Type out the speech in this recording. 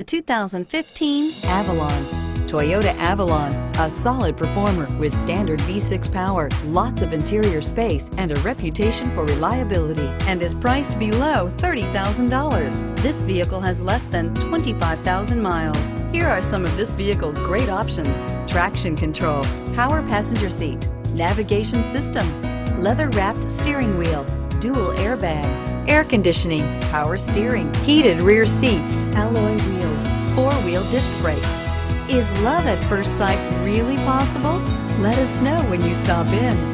The 2015 Avalon. Toyota Avalon, a solid performer with standard V6 power, lots of interior space, and a reputation for reliability, and is priced below $30,000. This vehicle has less than 25,000 miles. Here are some of this vehicle's great options: traction control, power passenger seat, navigation system, leather-wrapped steering wheel, dual airbags, air conditioning, power steering, heated rear seats, alloy wheels, four-wheel disc brakes. Is love at first sight really possible? Let us know when you stop in.